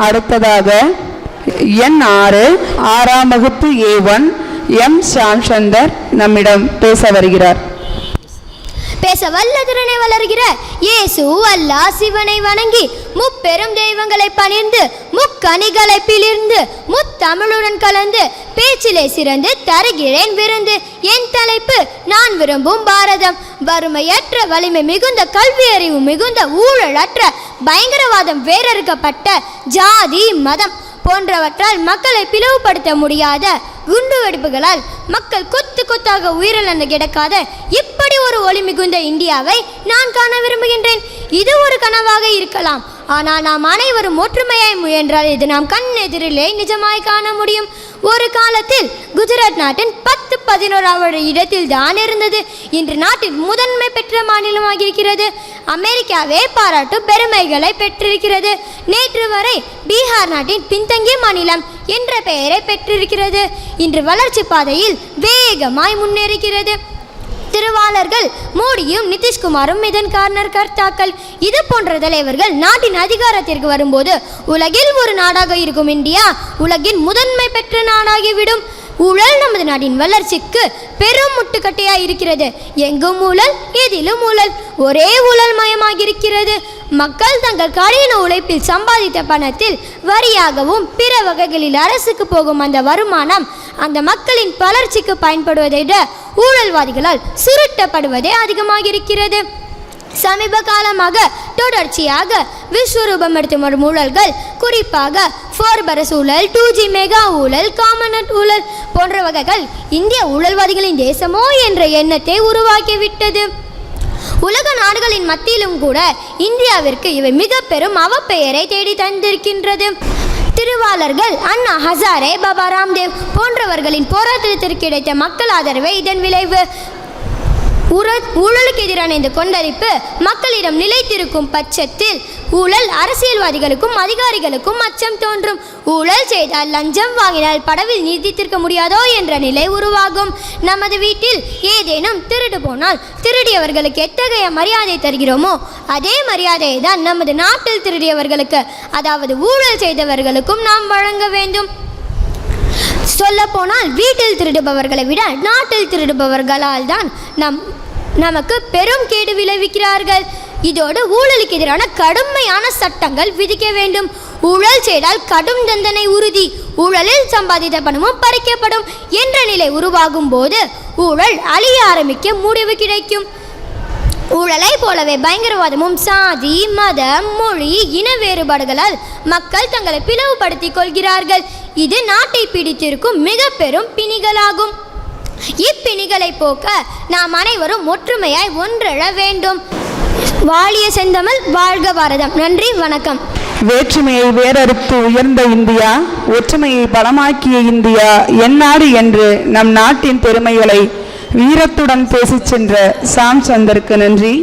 அடுத்ததாக எண் 6 6ஆம் வகுப்பு A1 எம் ஷாம்சந்தர் நம்மிடம் பேச வருகிறார். பேச வல்ல திறனை வளர்கிற இயேசு அல்லாஹ் சிவனை வணங்கி முப்பெரும் தெய்வங்களை பணிந்து முக்கணிகளை பிளிர்ந்து முத்தமிழுடன் கலந்து பேச்சிலே சிறந்து தருகிறேன் விருந்து. என் தலைப்பு நான் விரும்பும் பாரதம். வறுமையற்ற வலிமை மிகுந்த கல்வி அறிவு மிகுந்த ஊழலற்ற பயங்கரவாதம் வேறறுக்கப்பட்ட ஜாதி மதம் போன்றவற்றால் மக்களை பிளவுபடுத்த முடியாத குண்டு வெடிப்புகளால் மக்கள் கொத்து கொத்தாக உயிரிழந்து கிடக்காத இப்படி ஒரு ஒளி மிகுந்த இந்தியாவை நான் காண விரும்புகின்றேன். இது ஒரு கனவாக இருக்கலாம், ஆனால் நாம் அனைவரும் ஒற்றுமையாய் முயன்றால் இது நாம் கண் எதிரிலே நிஜமாய் காண முடியும். ஒரு காலத்தில் குஜராத் நாட்டின் 10-11வது இடத்தில் தான் இருந்தது. இன்று நாட்டின் முதன்மை பெற்ற மாநிலமாக இருக்கிறது. அமெரிக்காவே பாராட்டும் பெருமைகளை பெற்றிருக்கிறது. நேற்று வரை பீகார் நாட்டின் பின்தங்கிய மாநிலம் என்ற பெயரை பெற்றிருக்கிறது. இன்று வளர்ச்சி பாதையில் வேகமாய் முன்னேறுகிறது. திருவாளர்கள் மோடியும் நிதிஷ்குமாரும் இதன் காரணக்கர்த்தாக்கள். இது போன்ற தலைவர்கள் நாட்டின் அதிகாரத்திற்கு வரும்போது உலகில் ஒரு நாடாக இருக்கும் இந்தியா உலகின் முதன்மை பெற்ற நாடாகிவிடும். ஊழல் நமது நாட்டின் வளர்ச்சிக்கு பெரும் முட்டுக்கட்டையாய் இருக்கிறது. எங்கும் ஊழல், எதிலும் ஊழல், ஒரே ஊழல் மயமாகியிருக்கிறது. மக்கள் தங்கள் கடின உழைப்பில் சம்பாதித்த பணத்தில் வரியாகவும் பிற வகைகளில் அரசுக்கு போகும் அந்த வருமானம் அந்த மக்களின் வளர்ச்சிக்கு பயன்படுவதை விட ஊழல்வாதிகளால் சுருட்டப்படுவதே அதிகமாக இருக்கிறது. சமீப காலமாக தொடர்ச்சியாக விஸ்வரூபம் எடுத்து வரும் ஊழல்கள், குறிப்பாக போர்பரஸ் ஊழல், 2G மெகா ஊழல், காமன்வெல்த் ஊழல் போன்ற வகைகள் இந்திய ஊழல்வாதிகளின் தேசமோ என்ற எண்ணத்தை உருவாக்கிவிட்டது. உலக நாடுகளின் மத்தியிலும் கூட இந்தியாவிற்கு இவை மிக பெரும் அவப்பெயரை தேடி தந்திருக்கின்றது. திருவாளர்கள் அண்ணா ஹசாரே, பாபா ராம்தேவ் போன்றவர்களின் போராட்டத்திற்கு கிடைத்த மக்கள் ஆதரவே இதன் விளைவு. ஊழலுக்கு எதிரான இந்த கொந்தளிப்பு மக்களிடம் நிலைத்திருக்கும் பட்சத்தில் ஊழல் அரசியல்வாதிகளுக்கும் அதிகாரிகளுக்கும் அச்சம் தோன்றும். ஊழல் செய்தால், லஞ்சம் வாங்கினால் படவில் நீடித்திருக்க முடியாதோ என்ற நிலை உருவாகும். நமது வீட்டில் ஏதேனும் திருடு போனால் திருடியவர்களுக்கு எத்தகைய மரியாதை தருகிறோமோ அதே மரியாதையை தான் நமது நாட்டில் திருடியவர்களுக்கு, அதாவது ஊழல் செய்தவர்களுக்கும் நாம் வழங்க வேண்டும். சொல்லப்போனால் வீட்டில் திருடுபவர்களை விட நாட்டில் திருடுபவர்களால் தான் நமக்கு பெரும் கேடு விளைவிக்கிறார்கள். இதோடு ஊழலுக்கு எதிரான கடுமையான சட்டங்கள் விதிக்க வேண்டும். ஊழல் செய்தால் கடும் தண்டனை உறுதி. ஊழலில் சம்பாதித்த பணமும் பறிக்கப்படும் என்ற நிலை உருவாகும் போது ஊழல் அழிய ஆரம்பிக்க முடிவு கிடைக்கும். ஊழலை போலவே பயங்கரவாதமும் சாதி, மதம், மொழி, இன வேறுபாடுகளால் மக்கள் தங்களை பிளவுபடுத்திக் கொள்கிறார்கள். இது நாட்டை பிடித்திருக்கும் மிக பெரும் பிணிகளாகும். இப்பிணிகளை போக்க நாம் அனைவரும் ஒற்றுமையாய் ஒன்றெழ வேண்டும். வாழிய செந்தமிழ், வாழ்க பாரதம். நன்றி, வணக்கம். வேற்றுமையை வேறறுத்து உயர்ந்த இந்தியா, ஒற்றுமையை பலமாக்கிய இந்தியா எந்நாடு என்று நம் நாட்டின் பெருமைகளை வீரத்துடன் பேசிச் சென்ற ஷாம்சந்தருக்கு நன்றி.